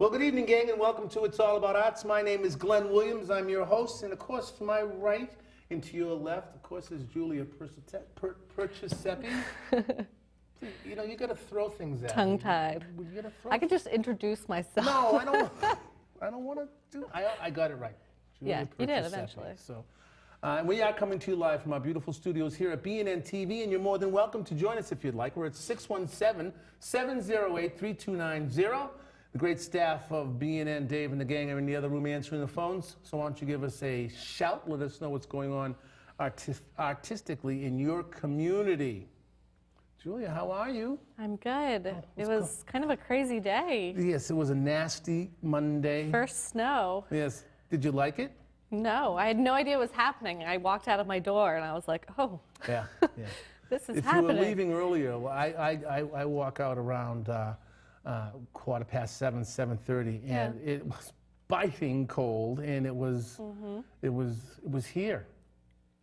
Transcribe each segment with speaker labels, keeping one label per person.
Speaker 1: Well, good evening, gang, and welcome to It's All About Arts. My name is Glenn Williams. I'm your host, and of course, to my right and to your left, of course, is Julia Perciasepe. You know, you got to throw things at me.
Speaker 2: Tongue-tied. I could just introduce myself.
Speaker 1: No, I don't. I don't want to do. I got it right. Julia
Speaker 2: Yeah, you did
Speaker 1: Perciasepe.
Speaker 2: eventually.
Speaker 1: So, we are coming to you live from our beautiful studios here at BNN-TV, and you're more than welcome to join us if you'd like. We're at 617-708-3290. The great staff of BNN, Dave and the gang are in the other room answering the phones. So why don't you give us a shout? Let us know what's going on artistically in your community. Julia, how are you?
Speaker 2: I'm good. It was kind of a crazy day.
Speaker 1: Yes, it was a nasty Monday.
Speaker 2: First snow.
Speaker 1: Yes. Did you like it?
Speaker 2: No, I had no idea what was happening. I walked out of my door and I was like, oh,
Speaker 1: yeah, yeah.
Speaker 2: This is
Speaker 1: if
Speaker 2: happening.
Speaker 1: If you were leaving earlier, well, I walk out around 7:30, and it was biting cold, and it was here.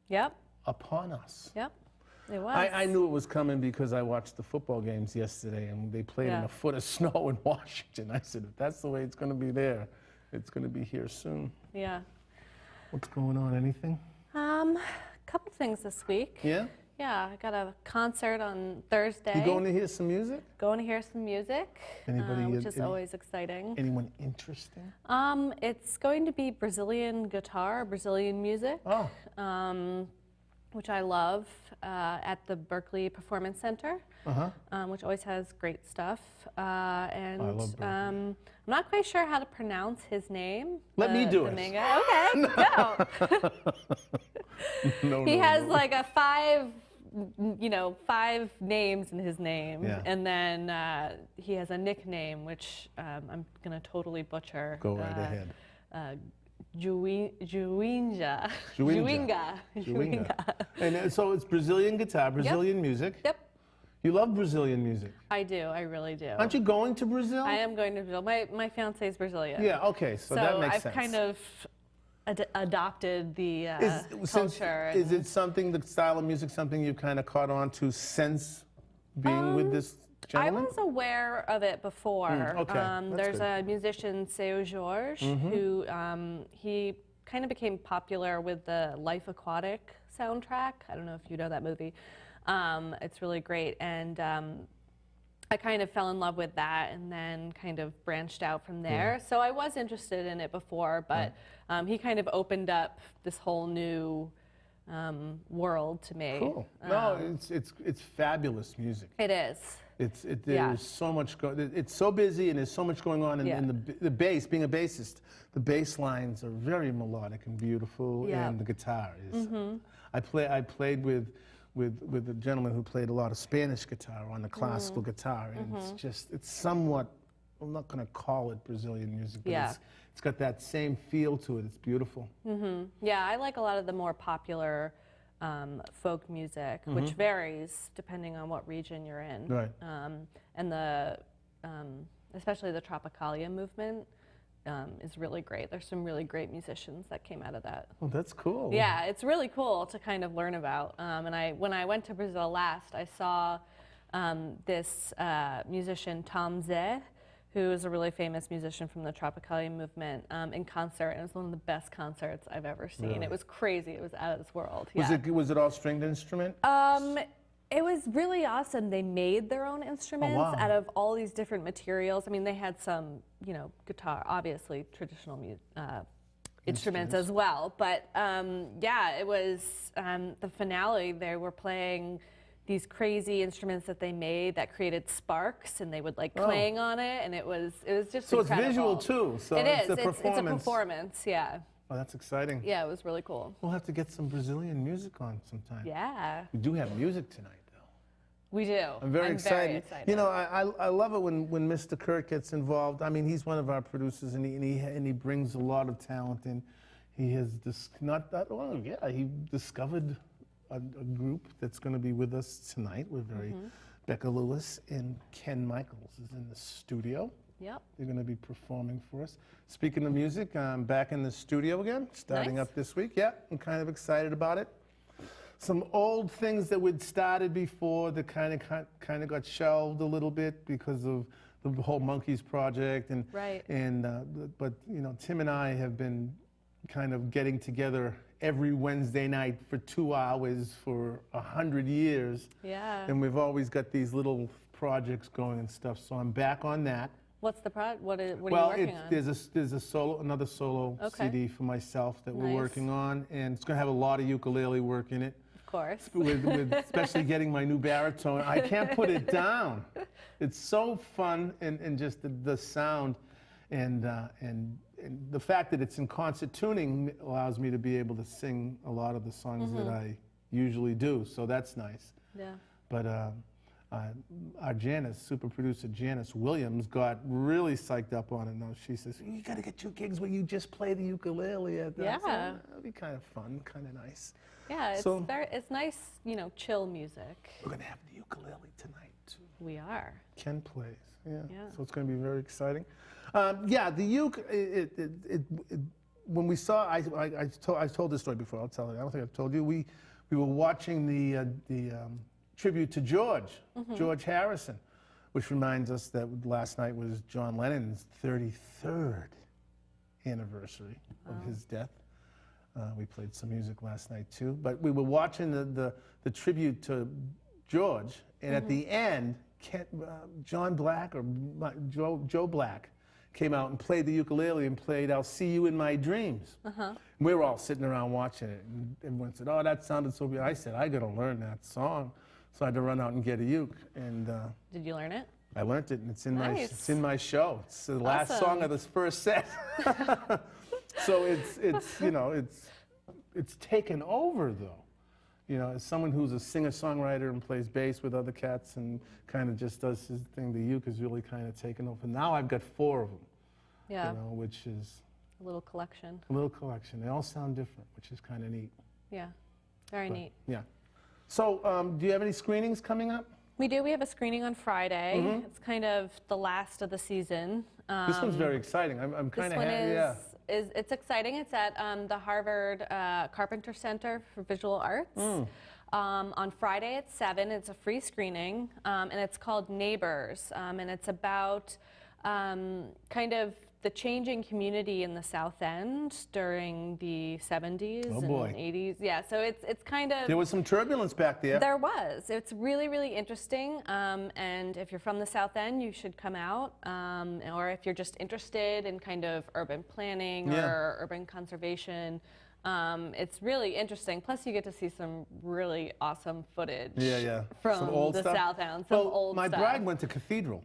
Speaker 2: Yep.
Speaker 1: Upon us.
Speaker 2: Yep. It was.
Speaker 1: I knew it was coming because I watched the football games yesterday, and they played in a foot of snow in Washington. I said, if that's the way it's going to be there, it's going to be here soon.
Speaker 2: Yeah.
Speaker 1: What's going on? Anything?
Speaker 2: A couple things this week.
Speaker 1: Yeah? Yeah,
Speaker 2: I got a concert on Thursday.
Speaker 1: You going to hear some music?
Speaker 2: Going to hear some music, which is always exciting.
Speaker 1: Anyone interesting?
Speaker 2: It's going to be Brazilian guitar, Brazilian music, which I love, at the Berkeley Performance Center, which always has great stuff. And
Speaker 1: I love Berkeley.
Speaker 2: I'm not quite sure how to pronounce his name.
Speaker 1: Let me do it.
Speaker 2: Okay, go. He has like a five names in his name, and then he has a nickname which I'm gonna totally butcher.
Speaker 1: Go right ahead.
Speaker 2: Juinga.
Speaker 1: And so it's Brazilian guitar, Brazilian music.
Speaker 2: Yep.
Speaker 1: You love Brazilian music.
Speaker 2: I do. I really do.
Speaker 1: Aren't you going to Brazil?
Speaker 2: I am going to Brazil. My fiance is Brazilian.
Speaker 1: Yeah. Okay. So that makes sense.
Speaker 2: I've kind of adopted the culture.
Speaker 1: Is it something, the style of music, something you've kind of caught on to since being with this gentleman?
Speaker 2: I was aware of it before.
Speaker 1: Okay.
Speaker 2: There's a musician, Seu Jorge, who he kind of became popular with the Life Aquatic soundtrack. I don't know if you know that movie. It's really great. And I kind of fell in love with that and then kind of branched out from there. So I was interested in it before, but he kind of opened up this whole new world to me.
Speaker 1: Cool. No, it's fabulous music.
Speaker 2: It is.
Speaker 1: There's so much it's so busy, and there's so much going on in the bass. Being a bassist, the bass lines are very melodic and beautiful, and the guitar is. I played with a gentleman who played a lot of Spanish guitar on the classical guitar, and it's somewhat, I'm not going to call it Brazilian music, but it's got that same feel to it. It's beautiful.
Speaker 2: Yeah, I like a lot of the more popular folk music, which varies depending on what region you're in.
Speaker 1: Right.
Speaker 2: And especially the Tropicalia movement is really great. There's some really great musicians that came out of that.
Speaker 1: Well, that's cool.
Speaker 2: Yeah, it's really cool to kind of learn about. And when I went to Brazil last, I saw this musician, Tom Zé, who is a really famous musician from the Tropicalia movement, in concert, and it was one of the best concerts I've ever seen.
Speaker 1: Really?
Speaker 2: It was crazy. It was out of this world.
Speaker 1: Was it all stringed instrument?
Speaker 2: It was really awesome. They made their own instruments out of all these different materials. I mean, they had some, guitar, obviously traditional instruments as well. But yeah, it was the finale. They were playing these crazy instruments that they made that created sparks, and they would like clang on it, and it was just incredible.
Speaker 1: It's visual too. So
Speaker 2: it's
Speaker 1: a performance.
Speaker 2: It's a performance. Yeah.
Speaker 1: Oh, that's exciting.
Speaker 2: Yeah, it was really cool.
Speaker 1: We'll have to get some Brazilian music on sometime.
Speaker 2: Yeah.
Speaker 1: We do have music tonight, though.
Speaker 2: We do.
Speaker 1: I'm very excited. You know, I love it when Mr. Kirk gets involved. I mean, he's one of our producers, and he brings a lot of talent in. He has he discovered a group that's going to be with us tonight. We're very Becca Lewis and Ken Michaels is in the studio.
Speaker 2: Yep.
Speaker 1: They're going to be performing for us. Speaking of music, I'm back in the studio again, starting up this week. Yeah, I'm kind of excited about it. Some old things that we'd started before that kind of got shelved a little bit because of the whole Monkeys project, and
Speaker 2: right.
Speaker 1: But you know, Tim and I have been kind of getting together every Wednesday night for 2 hours for 100 years.
Speaker 2: Yeah.
Speaker 1: And we've always got these little projects going and stuff. So I'm back on that.
Speaker 2: What's the project? What are you working on?
Speaker 1: There's another solo CD for myself that we're working on, and it's going to have a lot of ukulele work in it.
Speaker 2: Of course.
Speaker 1: With especially getting my new baritone. I can't put it down. It's so fun, and just the sound, and the fact that it's in concert tuning allows me to be able to sing a lot of the songs that I usually do. So that's nice.
Speaker 2: Yeah.
Speaker 1: But our Janice, super producer Janice Williams, got really psyched up on it. Now she says, "You got to get 2 gigs where you just play the ukulele." At that.
Speaker 2: Yeah.
Speaker 1: So that'll be kind of fun, kind of nice.
Speaker 2: Yeah, it's nice, you know, chill music.
Speaker 1: We're gonna have the ukulele tonight too.
Speaker 2: We are.
Speaker 1: Ken plays. Yeah. So it's gonna be very exciting. Yeah, the uke. When we saw, I told this story before. I'll tell it. I don't think I've told you. We were watching the tribute to George Harrison, which reminds us that last night was John Lennon's 33rd anniversary of his death. We played some music last night too, but we were watching the tribute to George, and at the end, John Black or Joe Black came out and played the ukulele and played "I'll See You in My Dreams." We were all sitting around watching it, and everyone said, "Oh, that sounded so good." I said, "I got to learn that song," so I had to run out and get a uke. And
Speaker 2: did you learn it?
Speaker 1: I learned it, and it's in my show. It's the last song of this first set. So it's you know, it's taken over though. You know, as someone who's a singer-songwriter and plays bass with other cats and kind of just does his thing, the uke is really kind of taken over. Now I've got 4 of them.
Speaker 2: Yeah.
Speaker 1: You know, which is
Speaker 2: a little collection.
Speaker 1: A little collection. They all sound different, which is kind of neat.
Speaker 2: Yeah, very neat.
Speaker 1: Yeah. So, do you have any screenings coming up?
Speaker 2: We do. We have a screening on Friday. It's kind of the last of the season.
Speaker 1: This one's very exciting. I'm kind of happy. Yeah.
Speaker 2: It's exciting. It's at the Harvard Carpenter Center for Visual Arts. On Friday at 7. It's a free screening, and it's called Neighbors, and it's about kind of the changing community in the South End during the 70s and 80s. Yeah, so it's kind of...
Speaker 1: There was some turbulence back there.
Speaker 2: There was. It's really, really interesting, and if you're from the South End, you should come out, or if you're just interested in kind of urban planning or urban conservation, it's really interesting. Plus, you get to see some really awesome footage from the South End, some old stuff.
Speaker 1: My bride went to Cathedral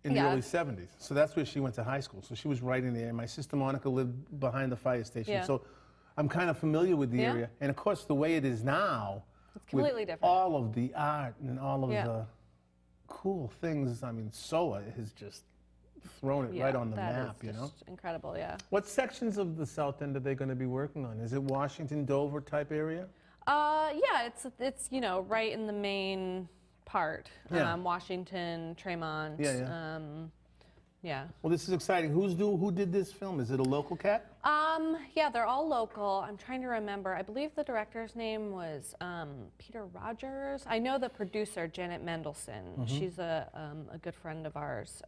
Speaker 1: in the early 70s. So that's where she went to high school. So she was right in there. My sister Monica lived behind the fire station. So I'm kind of familiar with the area. And of course, the way it is now,
Speaker 2: it's completely different.
Speaker 1: All of the art and all of the cool things. I mean, SOA has just thrown it right on the map, you know?
Speaker 2: Incredible, yeah.
Speaker 1: What sections of the South End are they going to be working on? Is it Washington, Dover type area?
Speaker 2: Yeah, it's you know, right in the main part. Washington, Tremont. Yeah.
Speaker 1: Well, this is exciting. Who did this film? Is it a local cat?
Speaker 2: Yeah, they're all local. I'm trying to remember. I believe the director's name was Peter Rogers. I know the producer, Janet Mendelsohn. She's a good friend of ours.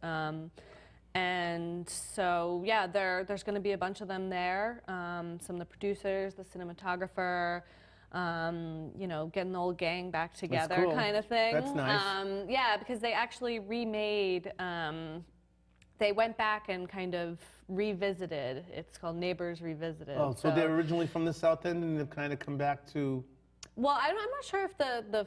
Speaker 2: And so, yeah, there's going to be a bunch of them there. Some of the producers, the cinematographer, you know, getting the old gang back together kind of thing.
Speaker 1: That's nice.
Speaker 2: Yeah, because they actually remade, they went back and kind of revisited. It's called Neighbors Revisited.
Speaker 1: Oh, so they're originally from the South End and they've kind of come back to...
Speaker 2: Well, I'm not sure if the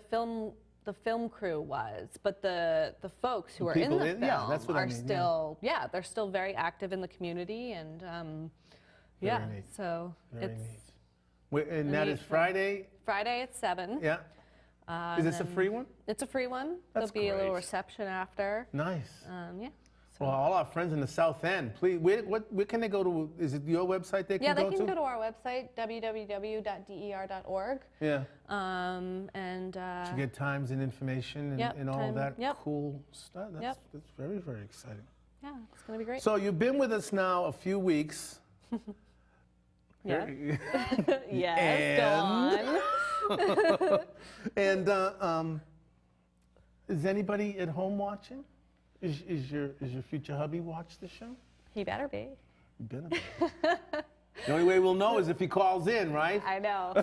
Speaker 2: film crew was, but the folks who are in the film
Speaker 1: that's what
Speaker 2: are
Speaker 1: I mean,
Speaker 2: still, they're still very active in the community, and
Speaker 1: Very neat.
Speaker 2: So
Speaker 1: Very neat. And that is Friday?
Speaker 2: Friday at 7.
Speaker 1: Yeah. Is this a free one?
Speaker 2: It's a free one.
Speaker 1: That's
Speaker 2: There'll be a little reception after.
Speaker 1: Nice.
Speaker 2: Yeah.
Speaker 1: Well, all our friends in the South End, please, where can they go to? Is it your website they can go to?
Speaker 2: Yeah, they can go to our website, www.der.org.
Speaker 1: Yeah.
Speaker 2: And
Speaker 1: you get times and information and all of that cool stuff. That's very, very exciting.
Speaker 2: Yeah, it's going to be great.
Speaker 1: So you've been with us now a few weeks.
Speaker 2: Yeah. Yes, go on.
Speaker 1: And is anybody at home watching? Is your future hubby watch the show?
Speaker 2: He better be.
Speaker 1: He better be. The only way we'll know is if he calls in, right?
Speaker 2: I know.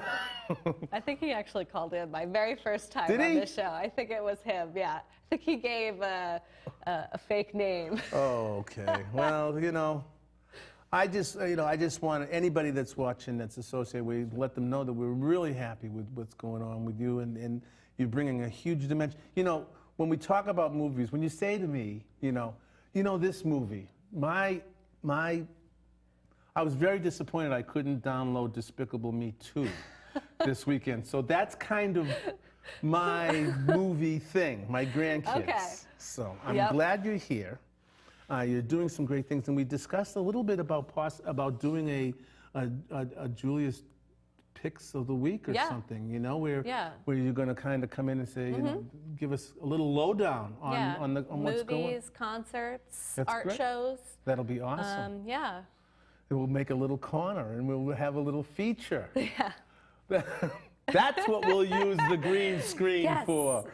Speaker 2: I think he actually called in my very first time on the show. I think it was him, yeah. I think he gave a fake name.
Speaker 1: Oh, okay. Well, you know, I just want anybody that's watching that's associated with you, let them know that we're really happy with what's going on with you, and you're bringing a huge dimension. You know, when we talk about movies, when you say to me, you know, this movie, I was very disappointed I couldn't download Despicable Me 2 this weekend. So that's kind of my movie thing, my grandkids.
Speaker 2: Okay.
Speaker 1: So I'm glad you're here. You're doing some great things, and we discussed a little bit about doing a Julia's Picks of the Week or something, you know, where you're going to kind of come in and say, you know, give us a little lowdown on what's going on.
Speaker 2: Movies, concerts, art shows.
Speaker 1: That'll be awesome.
Speaker 2: Yeah.
Speaker 1: We'll make a little corner, and we'll have a little feature.
Speaker 2: Yeah.
Speaker 1: That's what we'll use the green screen for.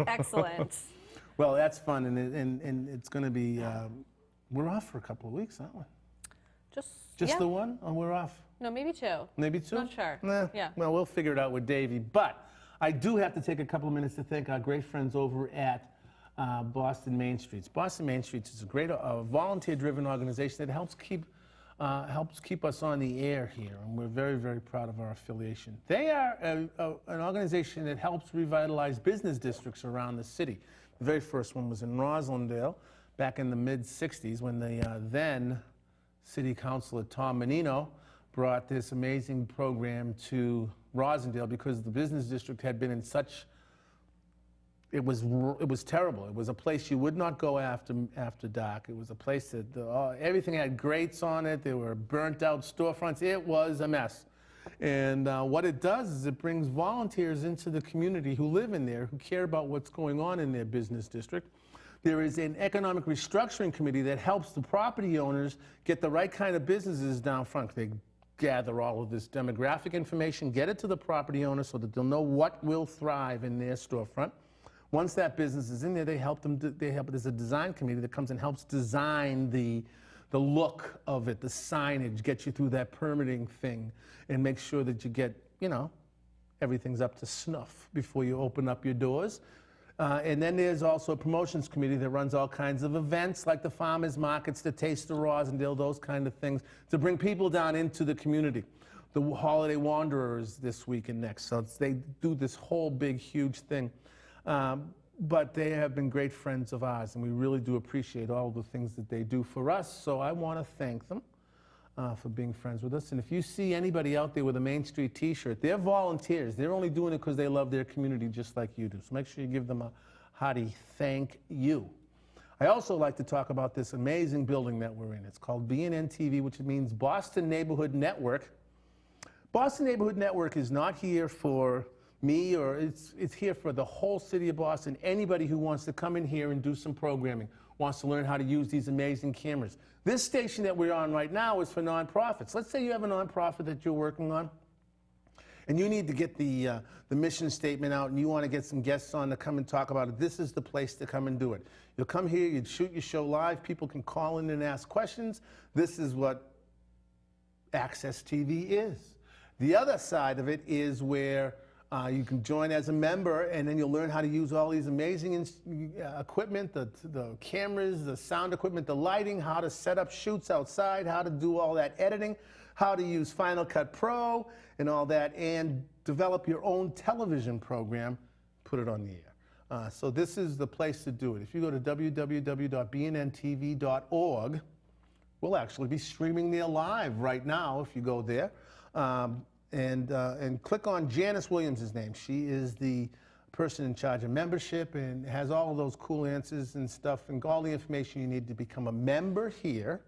Speaker 2: Excellent.
Speaker 1: Well, that's fun, and it's going to be, we're off for a couple of weeks, aren't we? Just the one? Oh, we're off.
Speaker 2: No, maybe 2.
Speaker 1: Maybe 2?
Speaker 2: Not sure.
Speaker 1: Nah.
Speaker 2: Yeah.
Speaker 1: Well, we'll figure it out with Davey. But I do have to take a couple of minutes to thank our great friends over at Boston Main Streets. Boston Main Streets is a great volunteer-driven organization that helps keep us on the air here, and we're very, very proud of our affiliation. They are an organization that helps revitalize business districts around the city. The very first one was in Roslindale back in the mid-'60s when the then City Councilor Tom Menino brought this amazing program to Rosendale because the business district had been in such, it was terrible. It was a place you would not go after dark. It was a place that everything had grates on it. There were burnt out storefronts. It was a mess. And what it does is it brings volunteers into the community who live in there, who care about what's going on in their business district. There is an economic restructuring committee that helps the property owners get the right kind of businesses down front. They gather all of this demographic information, get it to the property owner so that they'll know what will thrive in their storefront. Once that business is in there, there's a design committee that comes and helps design the look of it, the signage, get you through that permitting thing, and make sure that you get, you know, everything's up to snuff before you open up your doors. And then there's also a promotions committee that runs all kinds of events like the farmers markets, the Taste of Rosendale, those kind of things, to bring people down into the community. The Holiday Wanderers this week and next, so they do this whole big, huge thing. But they have been great friends of ours, and we really do appreciate all the things that they do for us. So I want to thank them for being friends with us. And if you see anybody out there with a Main Street t-shirt, they're volunteers. They're only doing it because they love their community just like you do. So make sure you give them a hearty thank you. I also like to talk about this amazing building that we're in. It's called BNN-TV, which means Boston Neighborhood Network. Boston Neighborhood Network is not here for me, or it's here for the whole city of Boston. Anybody who wants to come in here and do some programming, wants to learn how to use these amazing cameras. This station that we're on right now is for nonprofits. Let's say you have a nonprofit that you're working on, and you need to get the mission statement out, and you want to get some guests on to come and talk about it. This is the place to come and do it. You'll come here, you'd shoot your show live, people can call in and ask questions. This is what Access TV is. The other side of it is where you can join as a member, and then you'll learn how to use all these amazing equipment, the cameras, the sound equipment, the lighting, how to set up shoots outside, how to do all that editing, how to use Final Cut Pro and all that, and develop your own television program, put it on the air. So this is the place to do it. If you go to www.bnntv.org, we'll actually be streaming there live right now if you go there. And click on Janice Williams' name. She is the person in charge of membership and has all of those cool answers and stuff and all the information you need to become a member here.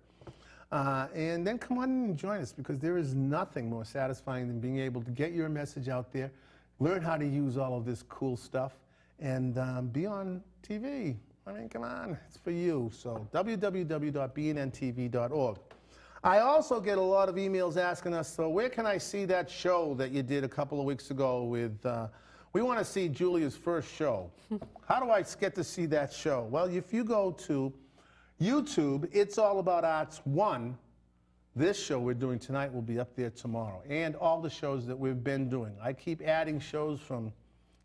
Speaker 1: And then come on and join us, because there is nothing more satisfying than being able to get your message out there, learn how to use all of this cool stuff, and be on TV. I mean, come on, it's for you. So www.bnntv.org. I also get a lot of emails asking us, so where can I see that show that you did a couple of weeks ago with We want to see Julia's first show. How do I get to see that show? Well, if you go to YouTube, It's All About Arts 1, this show we're doing tonight will be up there tomorrow, and all the shows that we've been doing. I keep adding shows from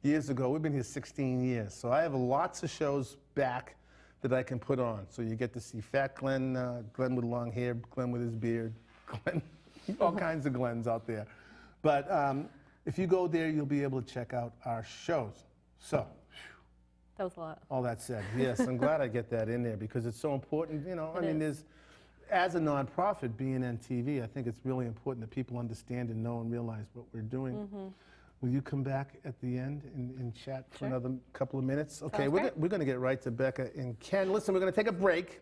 Speaker 1: years ago. We've been here 16 years, so I have lots of shows back that I can put on. So you get to see Fat Glenn, Glenn with long hair, Glenn with his beard, Glenn, all kinds of Glens out there. But if you go there, you'll be able to check out our shows. So,
Speaker 2: that was a lot.
Speaker 1: All that said, yes, I'm glad I get that in there because it's so important. You know, I mean, as a nonprofit, BNN-TV, I think it's really important that people understand and know and realize what we're doing. Mm-hmm. Will you come back at the end and chat for another couple of minutes? Okay, we're going to get right to Becca and Ken. Listen, we're going to take a break.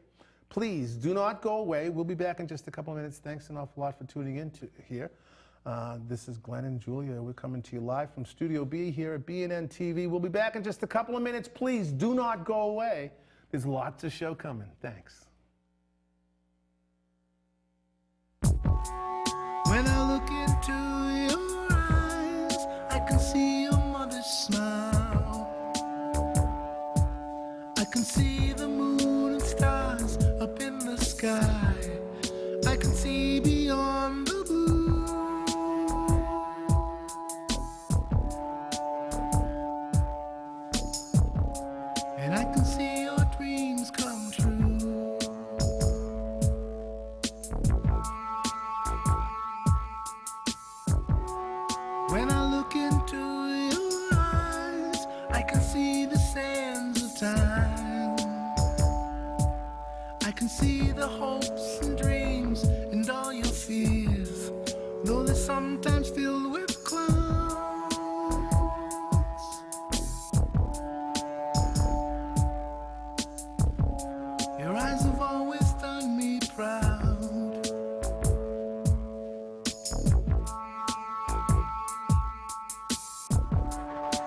Speaker 1: Please do not go away. We'll be back in just a couple of minutes. Thanks an awful lot for tuning in here. This is Glenn and Julia. We're coming to you live from Studio B here at BNN-TV. We'll be back in just a couple of minutes. Please do not go away. There's lots of show coming. Thanks.
Speaker 3: When I look into your eyes, I can see your mother's smile. I can see the moon and stars up in the sky. I can see beyond the blue. And I can see your dreams come true. When I look into your eyes, I can see the sands of time. I can see the hopes and dreams and all your fears, though they're sometimes filled with clouds. Your eyes have always done me proud.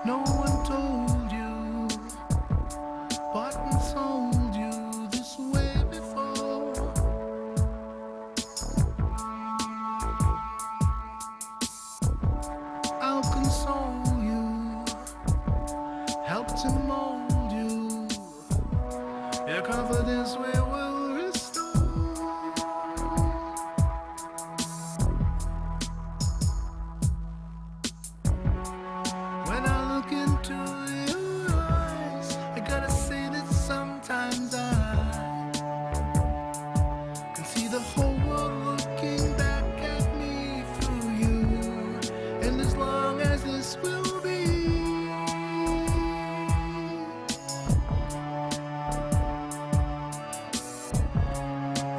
Speaker 3: No one told you, bought and sold you this way before. I'll console you, help to mold you. Your confidence we will restore. When I look into your eyes, I gotta say that sometimes I can see the whole world looking back at me through you. And as long as this will be,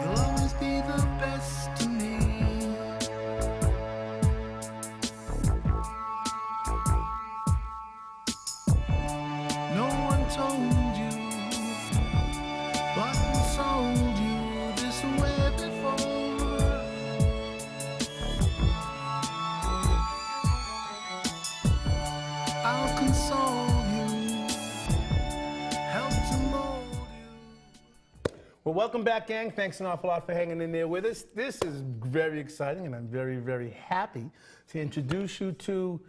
Speaker 3: you'll always be the best to me. No one told you, bought and sold you this way before. I'll console you, help to mold you.
Speaker 1: Well, welcome back, gang. Thanks an awful lot for hanging in there with us. This is very exciting, and I'm very, very happy to introduce you to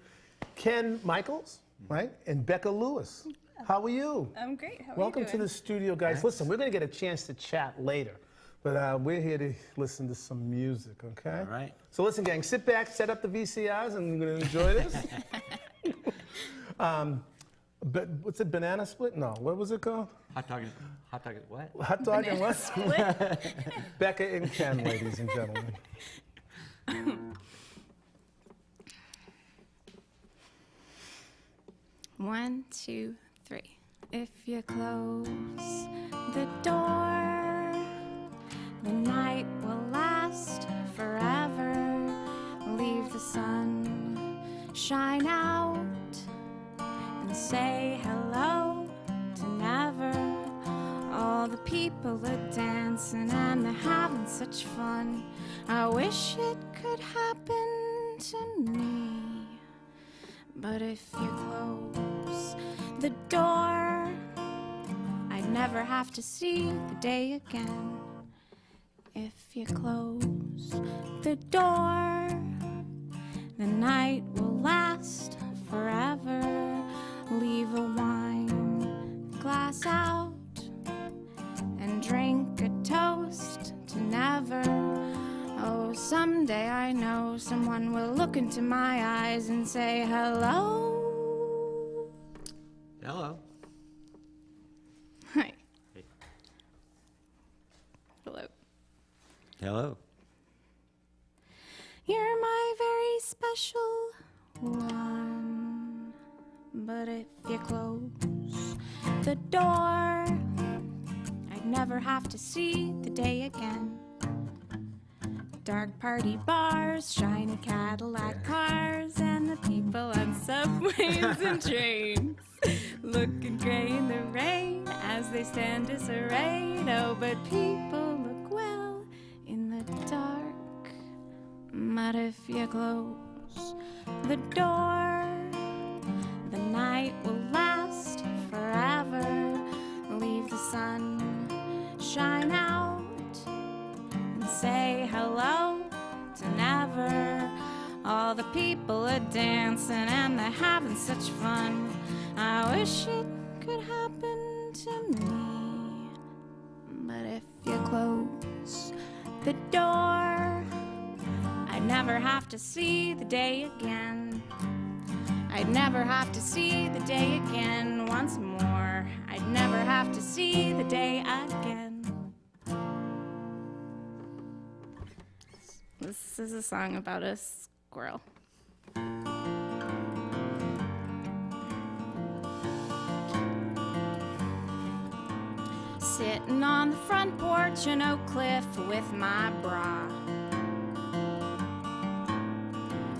Speaker 1: Ken Michaels, right, and Becca Lewis. How are you?
Speaker 4: I'm great. How are
Speaker 1: Welcome
Speaker 4: you
Speaker 1: to
Speaker 4: doing?
Speaker 1: the studio, guys. Listen, we're going to get a chance to chat later, but we're here to listen to some music, okay?
Speaker 5: All right.
Speaker 1: So listen, gang, sit back, set up the VCRs, and we're going to enjoy this. But what's it, banana split? No, what was it called?
Speaker 5: Hot dog, what?
Speaker 1: Hot dog and what? Becca and Ken, ladies and gentlemen.
Speaker 4: 1, 2, 3. If you close the door, the night will last forever. Leave the sun shine out and say hello to never. All the people are dancing and they're having such fun. I wish it could happen to me. But if you close the door, I'd never have to see the day again. If you close the door, the night will last forever. someone will look into my eyes and say hello.
Speaker 5: Hello.
Speaker 4: Hi.
Speaker 5: Hey.
Speaker 4: Hello.
Speaker 5: Hello.
Speaker 4: You're my very special one. But if you close the door, I'd never have to see the day again. Dark party bars, shiny Cadillac cars, and the people on subways and trains, looking gray in the rain as they stand disarrayed. Oh, but people look well in the dark. But if you close the door, the night will last forever. Leave the sun shine out and say hello to never. All the people are dancing and they're having such fun. I wish it could happen to me. But if you close the door, I'd never have to see the day again. I'd never have to see the day again once more. I'd never have to see the day again. This is a song about a squirrel. Sitting on the front porch in Oak Cliff with my bra,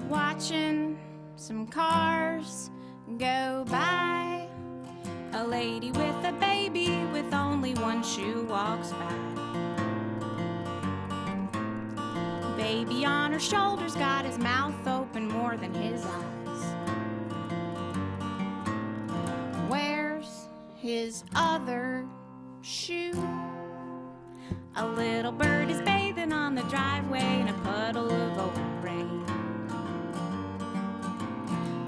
Speaker 4: watching some cars go by. A lady with a baby with only one shoe walks by. Baby on her shoulders got his mouth open more than his eyes. Where's his other shoe? A little bird is bathing on the driveway in a puddle of old rain.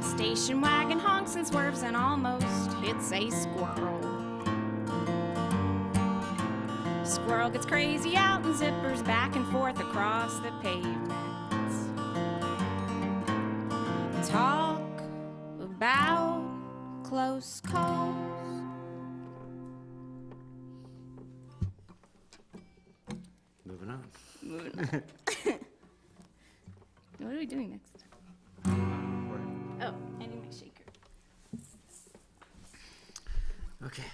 Speaker 4: Station wagon honks and swerves and almost hits a squirrel. Squirrel gets crazy out and zippers back and forth across the pavement. Talk about close calls.
Speaker 5: Moving on.
Speaker 4: Moving on. What are we doing next? Oh, I need my shaker.
Speaker 5: Okay.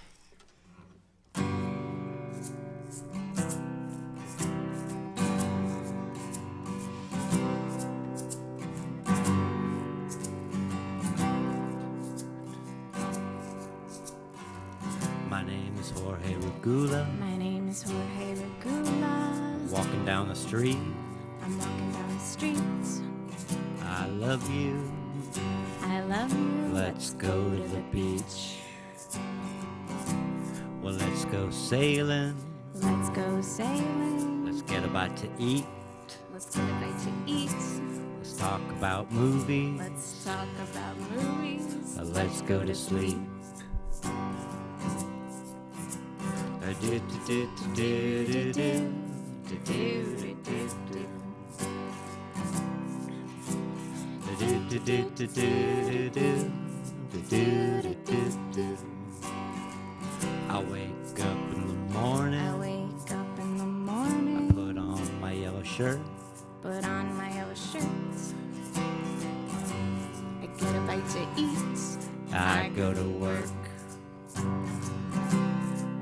Speaker 5: My name is Jorge Regula.
Speaker 4: My name is Jorge Regula.
Speaker 5: Walking down the street.
Speaker 4: I'm walking down the street.
Speaker 5: I love you.
Speaker 4: I love you.
Speaker 5: Let's go to the beach. Well, let's go sailing.
Speaker 4: Let's go sailing.
Speaker 5: Let's get a bite to eat.
Speaker 4: Let's get a bite to eat.
Speaker 5: Let's talk about movies.
Speaker 4: Let's talk about movies.
Speaker 5: Let's go to sleep. I wake up in the morning.
Speaker 4: I wake up in the morning.
Speaker 5: I put on my yellow shirt.
Speaker 4: Put on my yellow shirt. I get a bite to eat.
Speaker 5: I go to work.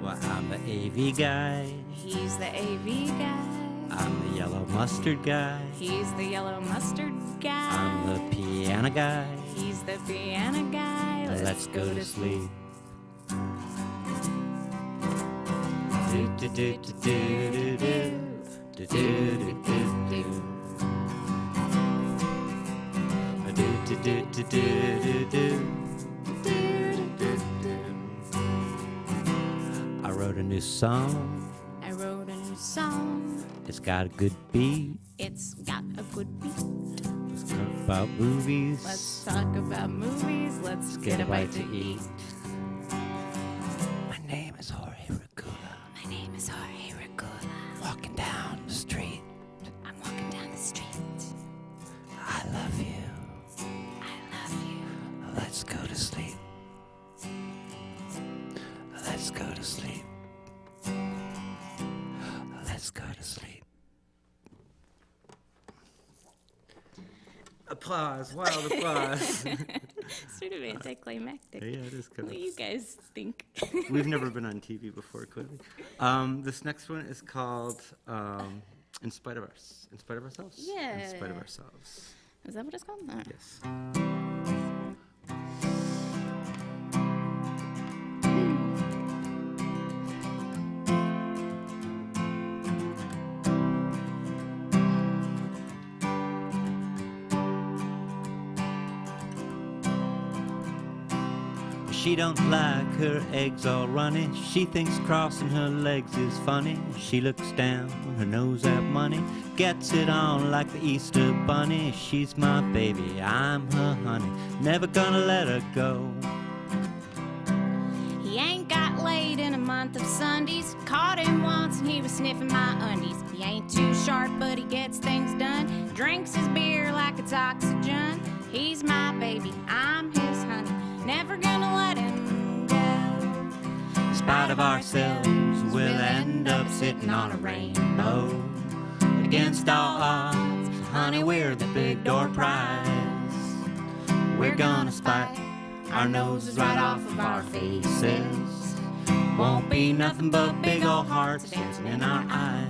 Speaker 5: Well, I'm the AV guy.
Speaker 4: He's the AV guy.
Speaker 5: I'm the yellow mustard guy.
Speaker 4: He's the yellow mustard guy.
Speaker 5: I'm the piano guy.
Speaker 4: He's the piano guy.
Speaker 5: Let's go to sleep. I wrote a new song.
Speaker 4: I wrote a new song.
Speaker 5: It's got a good beat.
Speaker 4: It's got a good beat.
Speaker 5: Let's talk about movies.
Speaker 4: Let's talk about movies. Let's get a bite to eat.
Speaker 5: My name is Jorge Regula.
Speaker 4: My name is Jorge Regula.
Speaker 5: Walking down the street.
Speaker 4: I'm walking down the street.
Speaker 5: to sleep. Let's go to sleep. Let's go to sleep. Applause, wild applause.
Speaker 4: Sort of anticlimactic.
Speaker 5: Yeah, it is kind
Speaker 4: What
Speaker 5: of.
Speaker 4: do you guys think?
Speaker 5: We've never been on TV before, clearly. This next one is called In Spite of Ourselves?
Speaker 4: Yeah.
Speaker 5: In Spite of Ourselves.
Speaker 4: Is that what it's called? I don't know.
Speaker 5: Yes. She don't like her eggs all runny. She thinks crossing her legs is funny. She looks down, her nose at money, gets it on like the Easter bunny. She's my baby, I'm her honey, never gonna let her go.
Speaker 4: He ain't got laid in a month of Sundays. Caught him once and he was sniffing my undies. He ain't too sharp, but he gets things done. Drinks his beer like it's oxygen. He's my baby, I'm his honey, never gonna let him go.
Speaker 5: In spite of ourselves, we'll end up sitting on a rainbow. Against all odds, honey, we're the big door prize. We're gonna spite our noses right off of our faces. Won't be nothing but big old hearts dancing in our eyes.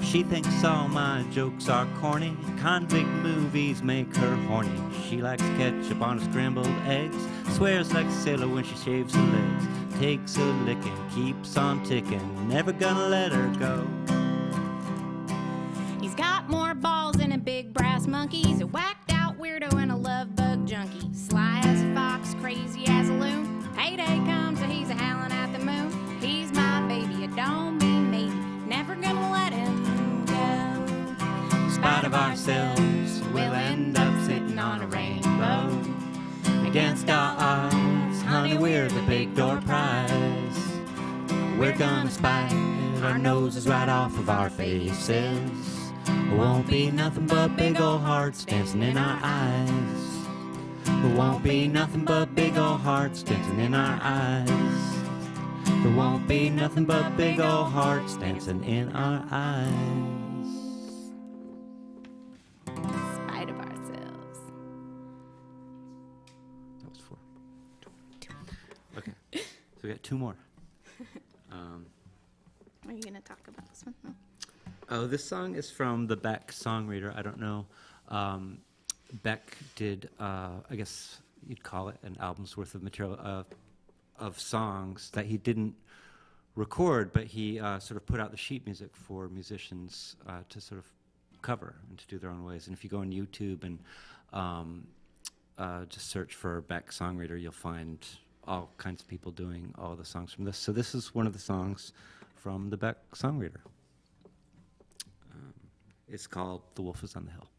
Speaker 5: She thinks all my jokes are corny. Convict movies make her horny. She likes ketchup on scrambled eggs. Swears like a sailor when she shaves her legs. Takes a licking, keeps on ticking, never gonna let her go.
Speaker 4: He's got more balls than a big brass monkey. He's a whacked out weirdo and a love bug junkie. Sly as a fox, crazy as a loon. Payday comes and he's a howling at the moon. He's my baby, it don't mean maybe, never gonna let him go.
Speaker 5: In spite of ourselves, we'll end up sitting on a rainbow. Against all odds, honey, we're the big door prize. We're gonna spite our noses right off of our faces. Won't be nothing but big old hearts dancing in our eyes. There won't be nothing but big old hearts dancing in our eyes. There won't be nothing but big old hearts dancing in our eyes.
Speaker 4: In spite of ourselves.
Speaker 5: That was 4. Okay, so we got 2 more.
Speaker 4: Are you gonna talk about this one? No.
Speaker 5: Oh, this song is from the Beck songwriter. I don't know. Beck did, I guess you'd call it an album's worth of material of songs that he didn't record, but he sort of put out the sheet music for musicians to sort of cover and to do their own ways. And if you go on YouTube and just search for Beck songwriter, you'll find all kinds of people doing all the songs from this. So this is one of the songs from the Beck songwriter. It's called The Wolf is on the Hill.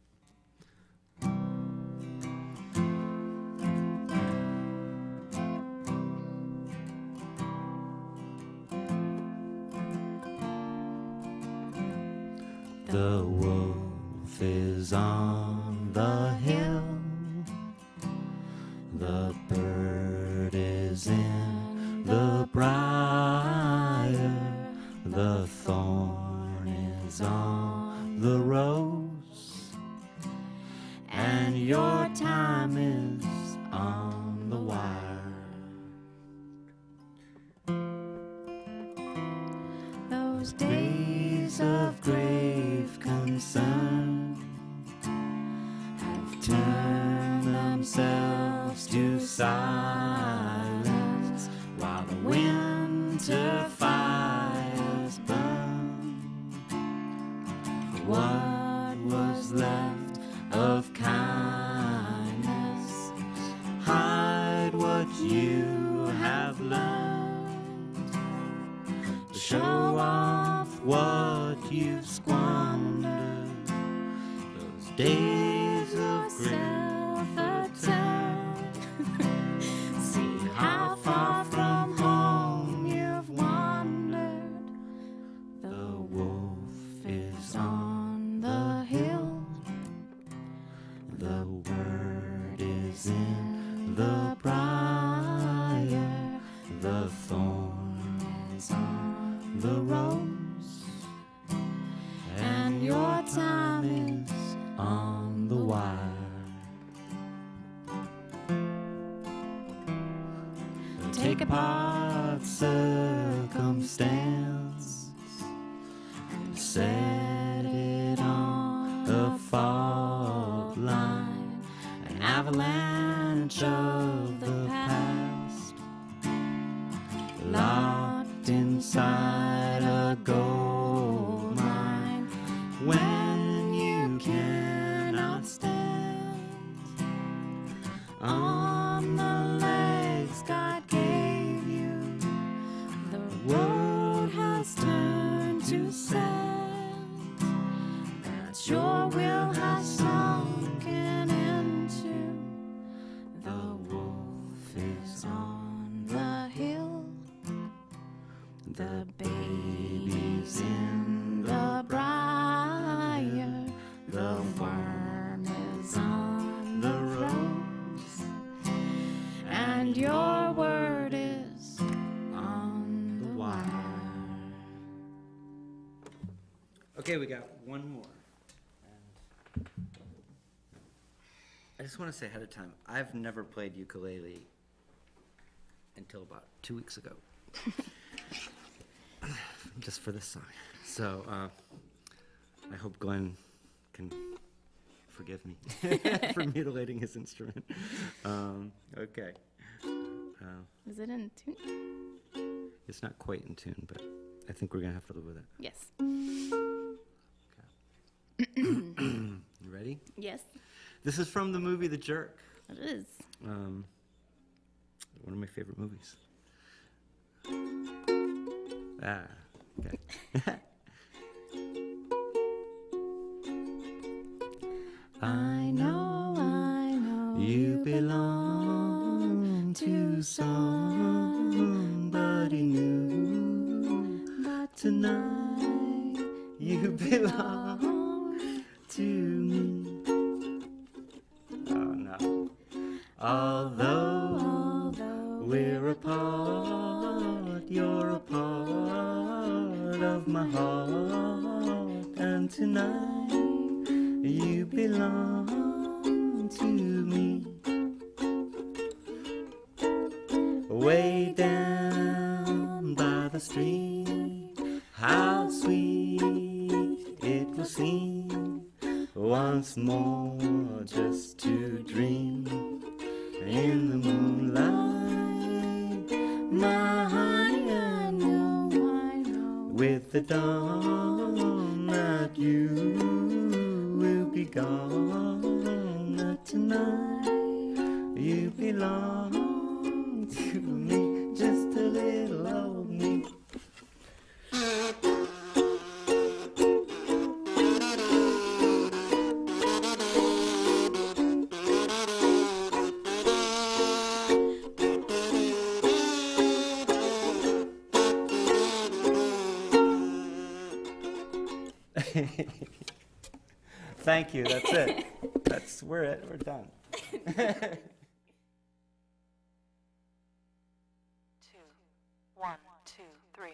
Speaker 5: The wolf is on the hill. The bird is in the briar. The thorn is on the rose. And your time is on the wire.
Speaker 4: Those
Speaker 5: Days of grave concern have turned themselves to silence while the winter fires burn. What was left of kindness? Hide what you have learned. Show off what you've squandered. Those days of self-return. See how far from home you've wandered. The wolf is on the hill. The word is baby's in the briar, the thorn is on the rose, and your time is on the wire. Take apart circumstance and set it on the fault line, an avalanche of the past, locked inside a gold mine. When you cannot stand on the legs God gave you, the road has turned to sand that your will has sunken into. The wolf is on the hill, the baby's in the briar, the worm is on the rose, and your word is on the wire.
Speaker 6: Okay, we got one more. And I just want to say ahead of time, I've never played ukulele until about 2 weeks ago. Just for this song. So I hope Glenn can forgive me for mutilating his instrument. Okay.
Speaker 7: Is it in tune?
Speaker 6: It's not quite in tune, but I think we're going to have to live with it.
Speaker 7: Yes.
Speaker 6: You ready?
Speaker 7: Yes,
Speaker 6: This is from the movie The Jerk.
Speaker 7: it is.
Speaker 6: One of my favorite movies. Okay. I know you belong to somebody new, but tonight you belong to me. Oh no. Although we're apart, you're a part of my heart, and tonight you belong to me. Way down by the stream, how sweet it will seem once more just to dream in the moonlight. My honey, I know with the dawn that you will be gone. That tonight you belong to me, just a little old me. Thank you. That's it. We're done.
Speaker 8: 2, 1, 2, 3.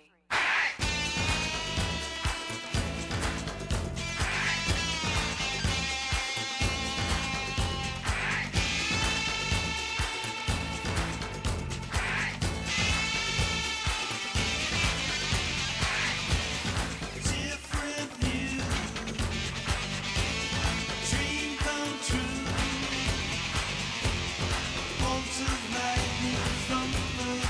Speaker 3: Different view, dream come true. Bolts of lightning from the blue.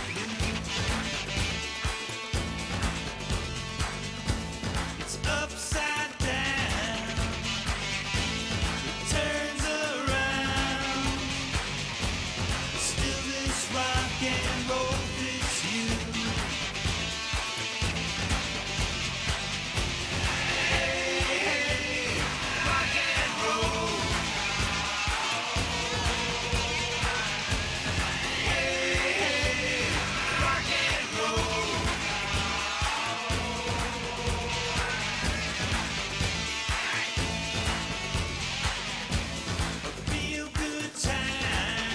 Speaker 3: It's upside down, it turns around. Still this rock and roll fits you. Feel good time.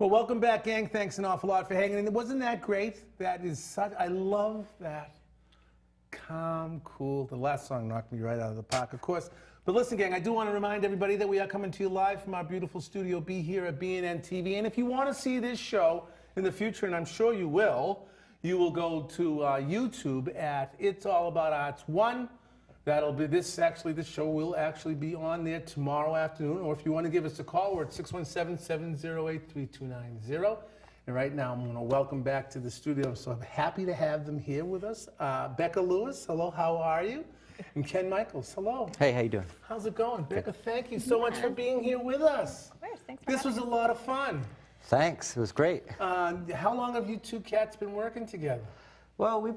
Speaker 1: Well, welcome back, gang. Thanks an awful lot for hanging in. Wasn't that great? That is such, I love that. Calm, cool. The last song knocked me right out of the park, of course. But listen, gang, I do want to remind everybody that we are coming to you live from our beautiful studio B here at BNN-TV. And if you want to see this show in the future, and I'm sure you will go to YouTube at It's All About Arts 1. That'll be this show will actually be on there tomorrow afternoon. Or if you want to give us a call, we're at 617-708-3290. And right now, I'm going to welcome back to the studio. I'm so happy to have them here with us. Becca Lewis, hello, how are you? And Ken Michaels, hello.
Speaker 9: Hey, how you doing?
Speaker 1: How's it going? Becca, thank you so much for being here with us.
Speaker 7: Of course, thanks for
Speaker 1: This was a lot of fun.
Speaker 9: Thanks, it was great.
Speaker 1: How long have you two cats been working together?
Speaker 9: Well, we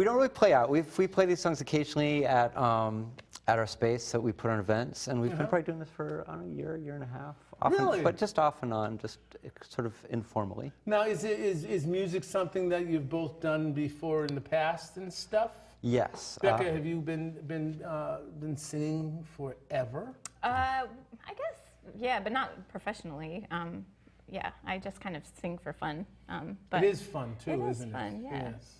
Speaker 9: don't really play out. We play these songs occasionally at our space that we put on events, and we've been probably doing this for a year and a half. Often,
Speaker 1: Really?
Speaker 9: But just off and on, just sort of informally.
Speaker 1: Now, is music something that you've both done before in the past and stuff?
Speaker 9: Yes.
Speaker 1: Becca, have you been singing forever?
Speaker 7: I guess, yeah, but not professionally. Yeah, I just kind of sing for fun. But
Speaker 1: It is fun too,
Speaker 7: it
Speaker 1: isn't
Speaker 7: is fun,
Speaker 1: it?
Speaker 7: yeah.
Speaker 1: Yes.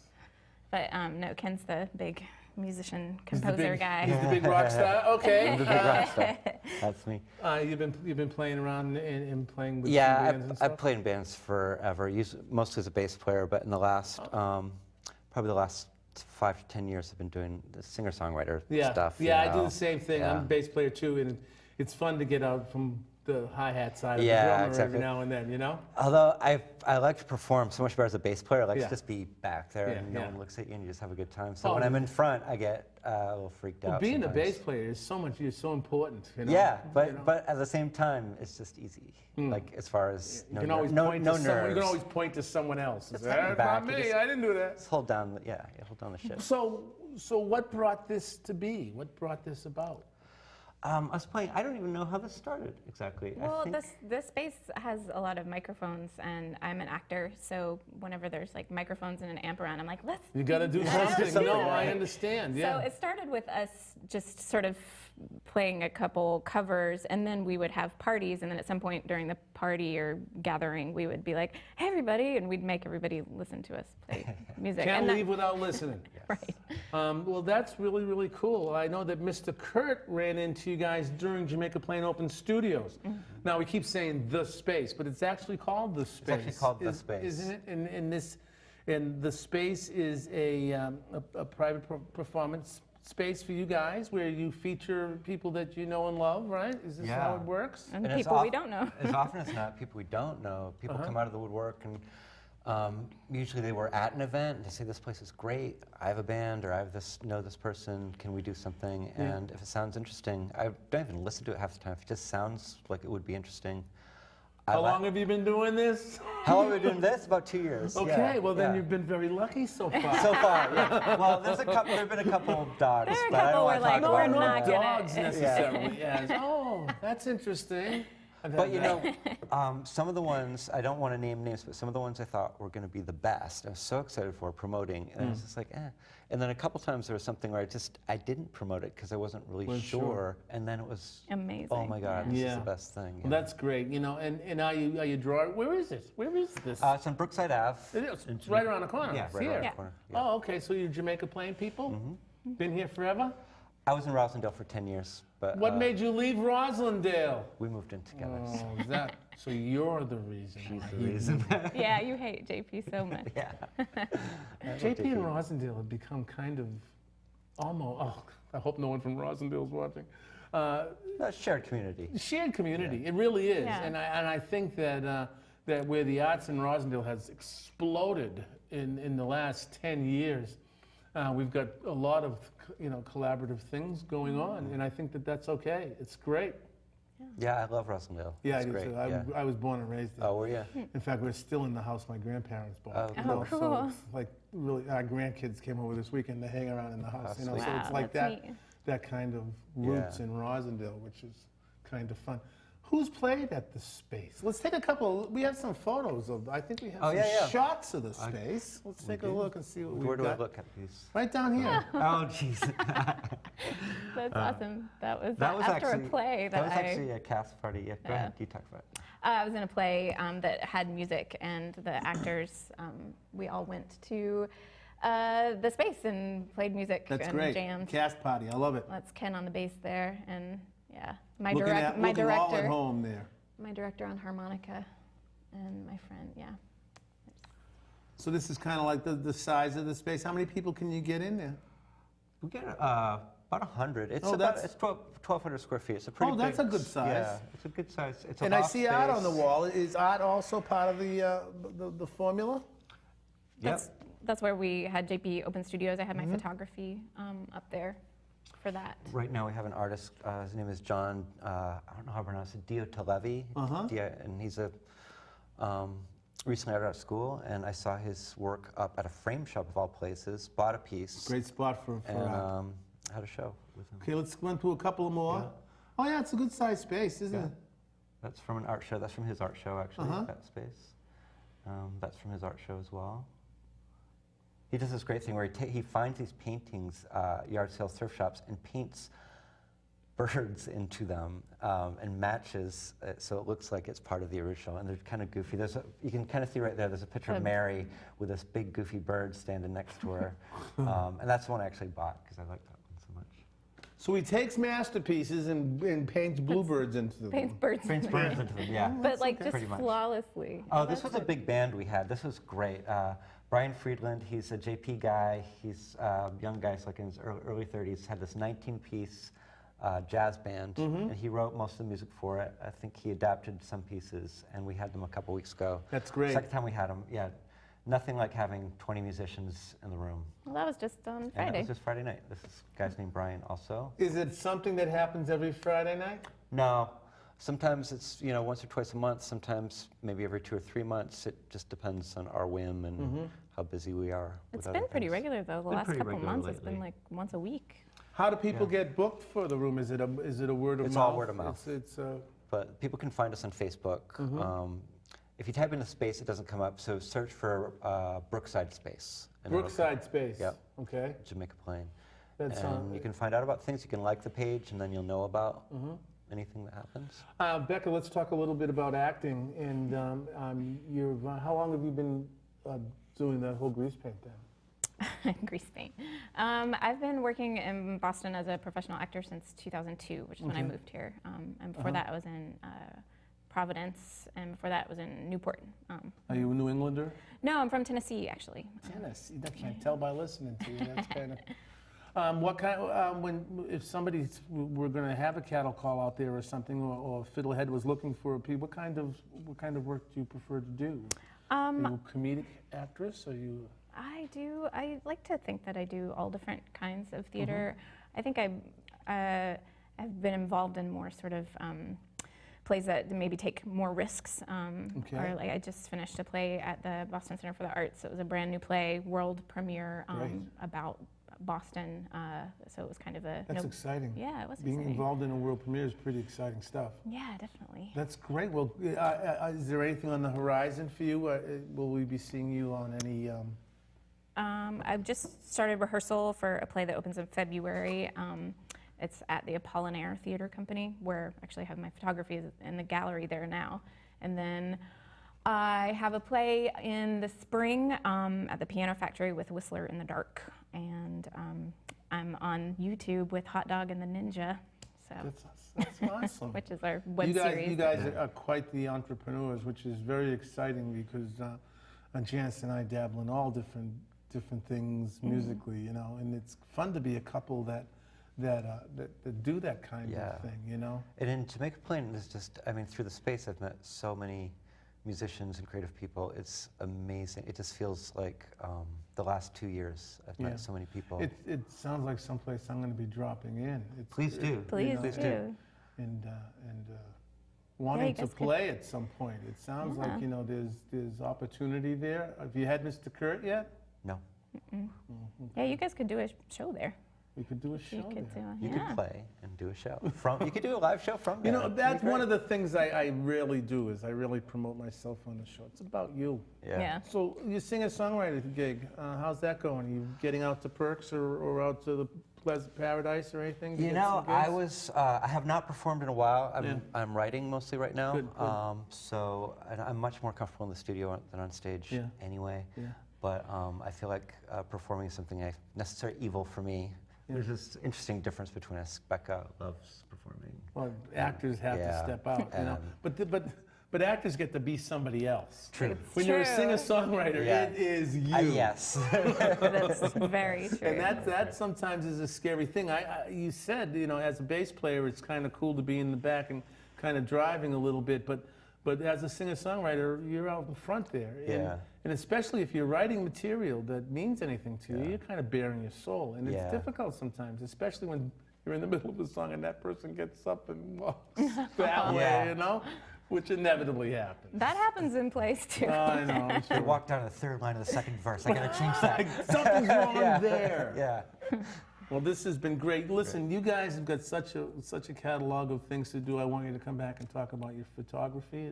Speaker 7: But no, Ken's the big musician,
Speaker 1: He's the
Speaker 7: composer
Speaker 1: big-
Speaker 7: guy.
Speaker 1: He's the big rock star. Okay.
Speaker 9: I'm the big rock star. That's me.
Speaker 1: You've been playing around and playing with some
Speaker 9: Yeah,
Speaker 1: bands and stuff?
Speaker 9: I've played in bands forever, mostly as a bass player, but in the last, probably the last 5 to 10 years, I've been doing the singer-songwriter stuff.
Speaker 1: Yeah,
Speaker 9: you
Speaker 1: I do
Speaker 9: know.
Speaker 1: the same thing.
Speaker 9: Yeah.
Speaker 1: I'm a bass player too, and it's fun to get out from the hi-hat side of the
Speaker 9: Yeah,
Speaker 1: drummer
Speaker 9: exactly.
Speaker 1: every now and then, you know?
Speaker 9: Although I like to perform so much better as a bass player, I like
Speaker 1: Yeah.
Speaker 9: to just be back there and no
Speaker 1: yeah.
Speaker 9: one looks at you and you just have a good time. So
Speaker 1: Oh,
Speaker 9: when I'm in front, I get a little freaked
Speaker 1: Well,
Speaker 9: out.
Speaker 1: being a
Speaker 9: sometimes.
Speaker 1: bass player is you're so important, you know?
Speaker 9: Yeah, but
Speaker 1: You know?
Speaker 9: but at the same time, it's just easy. Like as far as
Speaker 1: You can always point to someone. You can always point to someone else.
Speaker 9: Just
Speaker 1: Say,
Speaker 9: have your
Speaker 1: "That's not
Speaker 9: back, you
Speaker 1: me.
Speaker 9: just-
Speaker 1: I didn't do that."
Speaker 9: Just hold down, you hold down the ship.
Speaker 1: So what brought this to be? What brought this about?
Speaker 9: I was playing. I don't even know how this started exactly.
Speaker 7: Well,
Speaker 9: I think,
Speaker 7: this space has a lot of microphones, and I'm an actor, so whenever there's like microphones and an amp around, I'm like, let's.
Speaker 1: You got to do something. No, I understand. Yeah.
Speaker 7: So it started with us just sort of playing a couple covers, and then we would have parties, and then at some point during the party or gathering, we would be like, hey, everybody, and we'd make everybody listen to us play music.
Speaker 1: Can't
Speaker 7: and
Speaker 1: leave without listening.
Speaker 7: Right.
Speaker 1: Well, that's really, really cool. I know that Mr. Kurt ran into you guys during Jamaica Plain Open Studios. Now, we keep saying The Space, but it's actually called The Space.
Speaker 9: It's actually called The Space.
Speaker 1: Isn't it? And The Space is a private performance space for you guys where you feature people that you know and love, right? Is this how it works?
Speaker 7: And
Speaker 9: it's
Speaker 7: people we don't know.
Speaker 9: As often as not, people we don't know. People come out of the woodwork, and usually they were at an event and they say, "This place is great. I have a band, or I have know this person. Can we do something?" And if it sounds interesting, I don't even listen to it half the time. If it just sounds like it would be interesting.
Speaker 1: How long have you been doing this?
Speaker 9: How long have we been doing this? About 2 years.
Speaker 1: Okay,
Speaker 9: yeah,
Speaker 1: well then
Speaker 9: yeah.
Speaker 1: you've been very lucky so far.
Speaker 9: So far, yeah. Well, there've been a couple dogs,
Speaker 7: There are a
Speaker 9: but I
Speaker 7: couple
Speaker 9: don't
Speaker 7: where,
Speaker 9: want to
Speaker 7: like,
Speaker 9: talk
Speaker 7: we're
Speaker 9: about
Speaker 1: no
Speaker 7: not gonna-
Speaker 1: dogs necessarily. Yes. Oh, that's interesting.
Speaker 9: But you know, some of the ones, I don't want to name names, but some of the ones I thought were going to be the best, I was so excited for promoting, and I was just like, eh. And then a couple times there was something where I didn't promote it because I wasn't really sure, and then it was
Speaker 7: Amazing.
Speaker 9: Oh my God, this
Speaker 1: Yeah.
Speaker 9: is the best thing.
Speaker 1: Well, that's great. You know, and are you drawing? Where is this? Where is this?
Speaker 9: It's on Brookside Ave.
Speaker 1: It is. It's right around the corner.
Speaker 9: Yeah,
Speaker 1: It's
Speaker 9: right
Speaker 1: here.
Speaker 9: around the corner. Yeah.
Speaker 1: Oh, okay. So you're Jamaica Plain people? Been here forever?
Speaker 9: I was in Rosendale for 10 years, but
Speaker 1: What made you leave Roslindale?
Speaker 9: we moved in together.
Speaker 1: Oh, is that so? You're the reason.
Speaker 9: She's the reason.
Speaker 7: Yeah, you hate JP so much.
Speaker 9: Yeah.
Speaker 1: JP and Rosendale have become kind of almost. Oh, I hope no one from Rosendale's watching.
Speaker 9: Shared community.
Speaker 1: Shared community. It really is,
Speaker 7: Yeah.
Speaker 1: and I think that that where the arts in Rosendale has exploded in the last 10 years, we've got a lot of collaborative things going on, and I think that that's okay. It's great.
Speaker 9: Yeah, I love Rosendale.
Speaker 1: Yeah,
Speaker 9: it's
Speaker 1: I do
Speaker 9: great.
Speaker 1: too.
Speaker 9: Yeah.
Speaker 1: I was born and raised there.
Speaker 9: Oh, were you?
Speaker 1: In fact, we're still in the house my grandparents bought.
Speaker 9: Oh,
Speaker 7: cool.
Speaker 1: So
Speaker 7: cool.
Speaker 1: it's like really, our grandkids came over this weekend to hang around in the house.
Speaker 9: Oh,
Speaker 1: So
Speaker 9: sweet.
Speaker 1: it's like
Speaker 7: that's
Speaker 1: that
Speaker 7: neat.
Speaker 1: that kind of roots in Rosendale, which is kind of fun. Who's played at the space? Let's take a couple. We have some photos of. I think we have some
Speaker 9: yeah.
Speaker 1: shots of the space. Let's take a look and see what we've
Speaker 9: Where do
Speaker 1: got.
Speaker 9: I look at these?
Speaker 1: Right down here.
Speaker 9: Oh, jeez.
Speaker 7: That's awesome. That was
Speaker 9: That was
Speaker 7: after
Speaker 9: actually
Speaker 7: a play that
Speaker 9: was actually a cast party. Yeah, go ahead. You talk about it.
Speaker 7: I was in a play that had music, and the actors, we all went to the space and played music and
Speaker 1: great.
Speaker 7: jammed.
Speaker 1: Cast party, I love it.
Speaker 7: That's Ken on the bass there, and yeah, my
Speaker 1: Looking
Speaker 7: director,
Speaker 1: all at home there.
Speaker 7: my director on harmonica, and my friend, yeah.
Speaker 1: So this is kind of like the size of the space. How many people can you get in there?
Speaker 9: We get about 100. It's
Speaker 1: Oh,
Speaker 9: about
Speaker 1: that's-
Speaker 9: 1,200 square feet. It's a pretty
Speaker 1: Oh, that's
Speaker 9: big,
Speaker 1: a good size.
Speaker 9: Yeah, it's a good size. It's a
Speaker 1: And I
Speaker 9: loft
Speaker 1: see art on the
Speaker 9: space.
Speaker 1: wall. Is art also part of the formula?
Speaker 9: Yep.
Speaker 7: That's where we had JP Open Studios. I had my photography up there for that.
Speaker 9: Right now we have an artist, his name is John, I don't know how to pronounce it, Diotalevi. And he's a, recently out of school, and I saw his work up at a frame shop of all places, bought a piece.
Speaker 1: Great spot for
Speaker 9: and
Speaker 1: art.
Speaker 9: had a show with him.
Speaker 1: Okay, let's run through a couple more.
Speaker 9: Yeah.
Speaker 1: Oh yeah, it's a good sized space, isn't
Speaker 9: Yeah.
Speaker 1: it?
Speaker 9: That's from an art show. That's from his art show, actually, that space. That's from his art show as well. He does this great thing where he finds these paintings, yard sale surf shops, and paints birds into them and matches it so it looks like it's part of the original. And they're kind of goofy. You can kind of see right there, there's a picture of Mary with this big goofy bird standing next to her. And that's the one I actually bought because I like that one so much.
Speaker 1: So he takes masterpieces and paints bluebirds into them.
Speaker 7: Paints birds.
Speaker 9: Paints birds into them, yeah.
Speaker 7: But like just
Speaker 9: Pretty much.
Speaker 7: flawlessly.
Speaker 9: Oh, this was a big band we had. This was great. Brian Friedland, he's a JP guy. He's a young guy, so like in his early 30s, had this 19-piece jazz band, and he wrote most of the music for it. I think he adapted some pieces, and we had them a couple weeks ago.
Speaker 1: That's great.
Speaker 9: Second time we had them, yeah. Nothing like having 20 musicians in the room.
Speaker 7: Well, that was just on
Speaker 9: And
Speaker 7: Friday.
Speaker 9: that was just Friday night. This is a guy's named Brian also.
Speaker 1: Is it something that happens every Friday night?
Speaker 9: No. Sometimes it's, once or twice a month, sometimes maybe every 2 or 3 months. It just depends on our whim and how busy we are.
Speaker 7: It's been pretty regular though. The last
Speaker 9: pretty
Speaker 7: couple
Speaker 9: regular
Speaker 7: months, it's been
Speaker 9: lately.
Speaker 7: like once a week.
Speaker 1: How do people get booked for the room? Is it a word of mouth?
Speaker 9: It's all word of mouth.
Speaker 1: It's
Speaker 9: But people can find us on Facebook. If you type in the space, it doesn't come up. So search for Brookside Space. and it'll
Speaker 1: Brookside Space.
Speaker 9: Yep.
Speaker 1: Okay.
Speaker 9: Jamaica Plain.
Speaker 1: That's
Speaker 9: And you can find out about things. You can like the page, and then you'll know about anything that happens.
Speaker 1: Becca, let's talk a little bit about acting. And how long have you been doing that whole grease paint then?
Speaker 7: Grease paint. I've been working in Boston as a professional actor since 2002, which is when I moved here. And before that, I was in Providence, and before that, I was in Newport.
Speaker 1: Are you a New Englander?
Speaker 7: No, I'm from Tennessee, actually.
Speaker 1: Tennessee. I can't tell by listening to you. That's kind of. What kind? If somebody were going to have a cattle call out there or something, or Fiddlehead was looking for people, what kind of work do you prefer to do? Are you a comedic actress? Are you?
Speaker 7: I do. I like to think that I do all different kinds of theater. I think I've been involved in more sort of plays that maybe take more risks. Or like I just finished a play at the Boston Center for the Arts. It was a brand new play, world premiere about Boston. So it was kind of a.
Speaker 1: That's exciting.
Speaker 7: Yeah, it was
Speaker 1: Being
Speaker 7: exciting.
Speaker 1: involved in a world premiere is pretty exciting stuff.
Speaker 7: Yeah, definitely.
Speaker 1: That's great. Well, is there anything on the horizon for you? Will we be seeing you on any?
Speaker 7: I've just started rehearsal for a play that opens in February. It's at the Apollinaire Theater Company, where actually I have my photography in the gallery there now. And then I have a play in the spring at the Piano Factory with Whistler in the Dark. And I'm on YouTube with Hot Dog and the Ninja. So
Speaker 1: That's awesome.
Speaker 7: which is our web series.
Speaker 1: You guys are quite the entrepreneurs, which is very exciting because Janice and I dabble in all different things musically, and it's fun to be a couple that do that kind of thing,
Speaker 9: And in Jamaica Plain, there's just, through the space, I've met so many musicians and creative people. It's amazing. It just feels like the last 2 years I've met so many people.
Speaker 1: It sounds like someplace I'm going to be dropping in.
Speaker 9: Please do.
Speaker 7: Please do.
Speaker 1: And wanting to play at some point. It sounds like there's opportunity there. Have you had Mr. Kurt yet?
Speaker 9: No.
Speaker 7: Yeah, you guys could do a show there.
Speaker 1: We could do a show there.
Speaker 9: You could play and do a show. You could do a live show from there.
Speaker 1: That's one of the things I really do is I really promote myself on the show. It's about you.
Speaker 7: Yeah.
Speaker 1: So you sing a songwriter gig. How's that going? Are you getting out to Perks or out to the Pleasant Paradise or anything?
Speaker 9: You know, I have not performed in a while. I'm writing mostly right now.
Speaker 1: Good.
Speaker 9: So I'm much more comfortable in the studio than on stage anyway. Yeah. But I feel like performing is something a necessary evil for me. There's this interesting difference between us. Becca loves performing.
Speaker 1: Well, actors have to step out, you know. But actors get to be somebody else.
Speaker 9: True.
Speaker 1: When you're a singer-songwriter, it is you.
Speaker 9: Yes.
Speaker 7: That's very true.
Speaker 1: And that sometimes is a scary thing. You said, you know, as a bass player, it's kind of cool to be in the back and kind of driving a little bit, but as a singer-songwriter, you're out in front there. And especially if you're writing material that means anything to you, you're kind of bearing your soul. And it's difficult sometimes, especially when you're in the middle of a song and that person gets up and walks that way, you know? Which inevitably happens.
Speaker 7: That happens in plays too.
Speaker 1: I know.
Speaker 9: I walk down to the third line of the second verse. I gotta change that.
Speaker 1: Something's wrong there.
Speaker 9: Yeah.
Speaker 1: Well, this has been great. Listen, you guys have got such a catalog of things to do. I want you to come back and talk about your photography.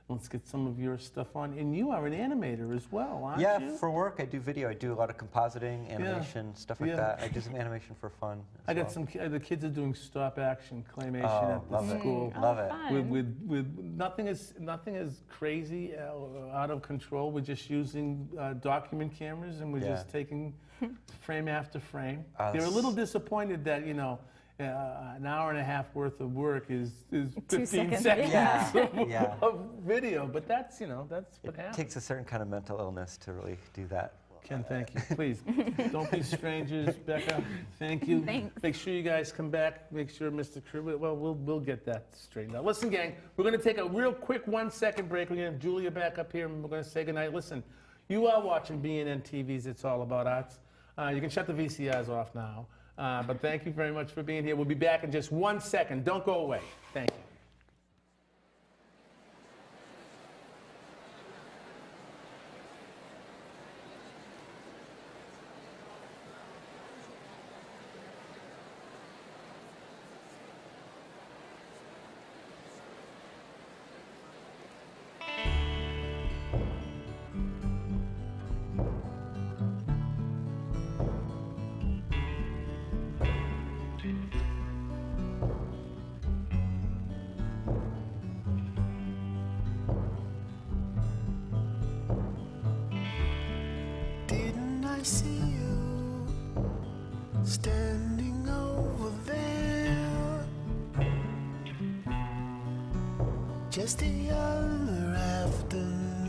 Speaker 1: Let's get some of your stuff on. And you are an animator as well, aren't you?
Speaker 9: Yeah, for work I do video. I do a lot of compositing, animation, stuff like that. I do some animation for fun.
Speaker 1: I got the kids are doing stop action claymation at the school.
Speaker 9: Love it.
Speaker 1: With nothing is crazy, out of control. We're just using document cameras and we're just taking frame after frame. They're a little disappointed that, you know, an hour and a half worth of work is 15 seconds of video, but that's, you know, that's what happens.
Speaker 9: It takes a certain kind of mental illness to really do that.
Speaker 1: Ken, thank you. Please, don't be strangers. Becca, thank you.
Speaker 7: Thanks.
Speaker 1: Make sure you guys come back. Make sure Mr. Kruber, well, we'll get that straightened out. Listen, gang, we're going to take a real quick 1-second break. We're going to have Julia back up here, and we're going to say goodnight. Listen, you are watching BNN-TV's It's All About Arts. You can shut the VCRs off now. But thank you very much for being here. We'll be back in just 1 second. Don't go away. Thank you.
Speaker 3: I see you standing over there, just the other afternoon,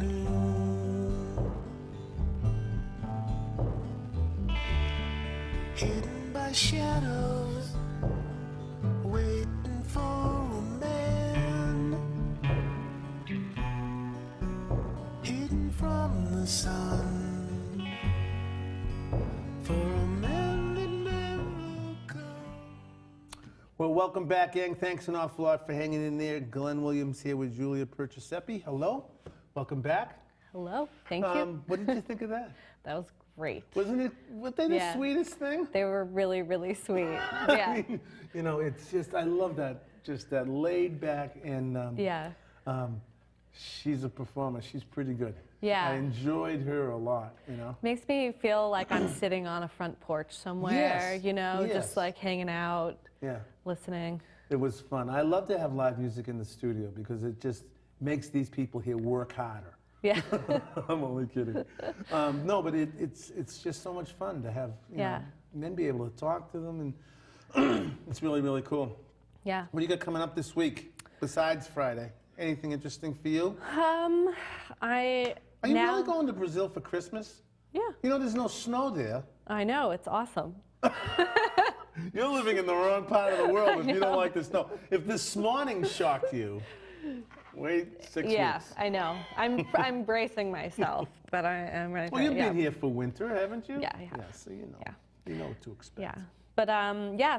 Speaker 3: hidden by shadows, waiting for a man, hidden from the sun.
Speaker 1: Well, welcome back, gang. Thanks an awful lot for hanging in there. Glenn Williams here with Julia Perciasepe. Hello. Welcome back.
Speaker 2: Hello. Thank you.
Speaker 1: What did you think of that?
Speaker 2: That was great.
Speaker 1: Weren't they the sweetest thing?
Speaker 2: They were really, really sweet. Yeah.
Speaker 1: I mean, you know, it's just, I love that, just that laid back and she's a performer. She's pretty good.
Speaker 2: Yeah.
Speaker 1: I enjoyed her a lot, you know.
Speaker 2: Makes me feel like I'm sitting on a front porch somewhere, you know, just like hanging out, listening.
Speaker 1: It was fun. I love to have live music in the studio because it just makes these people here work harder.
Speaker 2: Yeah.
Speaker 1: I'm only kidding. No, but it's just so much fun to have you know, men be able to talk to them, and it's really, really cool.
Speaker 2: Yeah.
Speaker 1: What do you got coming up this week besides Friday? Anything interesting for you? Are you really going to Brazil for Christmas?
Speaker 2: Yeah.
Speaker 1: You know, there's no snow there.
Speaker 2: I know, it's awesome.
Speaker 1: You're living in the wrong part of the world if you don't like the snow. If this morning shocked you, wait 6 weeks.
Speaker 2: Yeah, I know. I'm bracing myself, but I'm ready for it.
Speaker 1: Well, you've been here for winter, haven't you?
Speaker 2: Yeah, I have.
Speaker 1: Yeah, so you know. You know what to expect.
Speaker 2: Yeah. But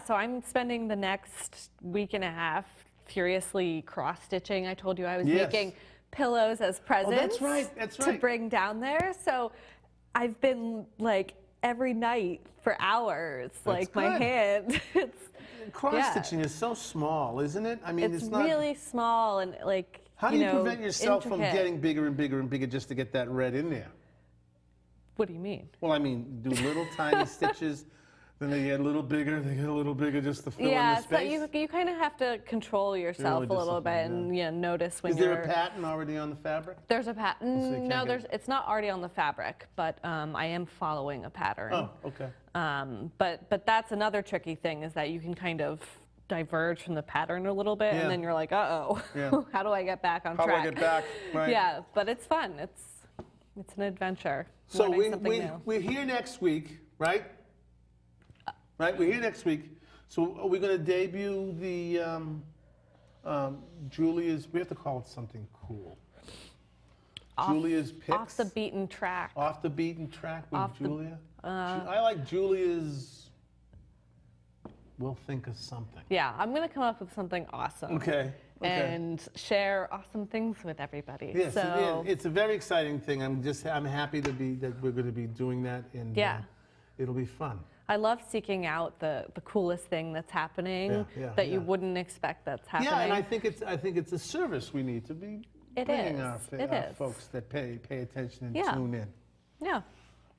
Speaker 2: so I'm spending the next week and a half furiously cross-stitching. I told you I was making pillows as presents to bring down there. So I've been like every night for hours, like my hand.
Speaker 1: Cross-stitching is so small, isn't it? I mean, it's not
Speaker 2: really small and like,
Speaker 1: how do you prevent yourself from getting bigger and bigger and bigger just to get that red in there?
Speaker 2: What do you mean?
Speaker 1: Well, I mean, do little tiny stitches Then they get a little bigger, just to fill in the
Speaker 2: Yeah,
Speaker 1: space.
Speaker 2: so you kind of have to control yourself a little bit and notice when
Speaker 1: Is
Speaker 2: you're...
Speaker 1: there a pattern already on the fabric?
Speaker 2: There's a pattern.
Speaker 1: So you
Speaker 2: No,
Speaker 1: can't
Speaker 2: it's not already on the fabric, but I am following a pattern.
Speaker 1: Oh, okay.
Speaker 2: But that's another tricky thing, is that you can kind of diverge from the pattern a little bit,
Speaker 1: Yeah.
Speaker 2: and then you're like, uh-oh,
Speaker 1: Yeah.
Speaker 2: how do I get back on
Speaker 1: How do
Speaker 2: track?
Speaker 1: I get back? Right.
Speaker 2: Yeah, but it's fun. It's an adventure.
Speaker 1: So
Speaker 2: learning something new.
Speaker 1: we're here next week, right? Right, we're here next week. So are we going to debut the Julia's, we have to call it something cool. Julia's Picks?
Speaker 2: Off the beaten track.
Speaker 1: Off the beaten track with
Speaker 2: Off the-
Speaker 1: Julia? I like Julia's, we'll think of something.
Speaker 2: Yeah, I'm going to come up with something awesome.
Speaker 1: Okay.
Speaker 2: And share awesome things with everybody.
Speaker 1: Yes,
Speaker 2: So,
Speaker 1: it's a very exciting thing. I'm happy that we're going to be doing that, and
Speaker 2: Yeah.
Speaker 1: It'll be fun.
Speaker 2: I love seeking out the coolest thing that's happening that you wouldn't expect that's happening.
Speaker 1: Yeah, and I think it's a service we need to be bringing our folks that pay attention and tune in.
Speaker 2: Yeah.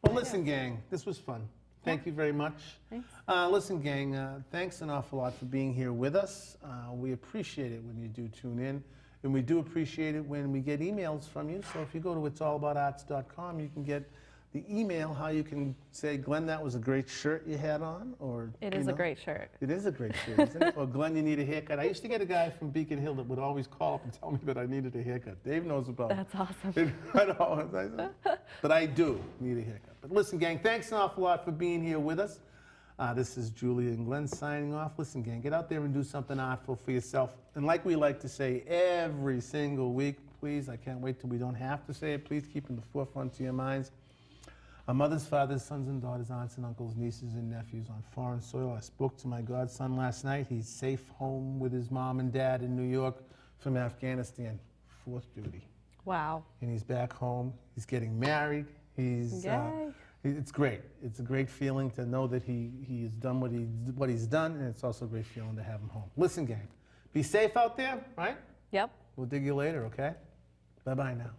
Speaker 1: Well, listen, gang, this was fun. Thank you very much.
Speaker 2: Thanks.
Speaker 1: Listen, gang, thanks an awful lot for being here with us. We appreciate it when you do tune in, and we do appreciate it when we get emails from you. So if you go to itsallaboutarts.com, you can get the email, how you can say, Glenn, that was a great shirt you had on, or
Speaker 2: It is a great shirt.
Speaker 1: It is a great shirt, isn't it? Or Glenn, you need a haircut. I used to get a guy from Beacon Hill that would always call up and tell me that I needed a haircut. Dave knows about it.
Speaker 2: That's awesome.
Speaker 1: But I do need a haircut. But listen, gang, thanks an awful lot for being here with us. This is Julia and Glenn signing off. Listen, gang, get out there and do something artful for yourself. And like we like to say every single week, please, I can't wait till we don't have to say it, please keep in the forefront of your minds. Our mothers, fathers, sons and daughters, aunts and uncles, nieces and nephews on foreign soil. I spoke to my godson last night. He's safe home with his mom and dad in New York from Afghanistan, 4th duty.
Speaker 2: Wow.
Speaker 1: And he's back home. He's getting married. It's great. It's a great feeling to know that he has done what he's done, and it's also a great feeling to have him home. Listen, gang, be safe out there, right?
Speaker 2: Yep.
Speaker 1: We'll dig you later, okay? Bye-bye now.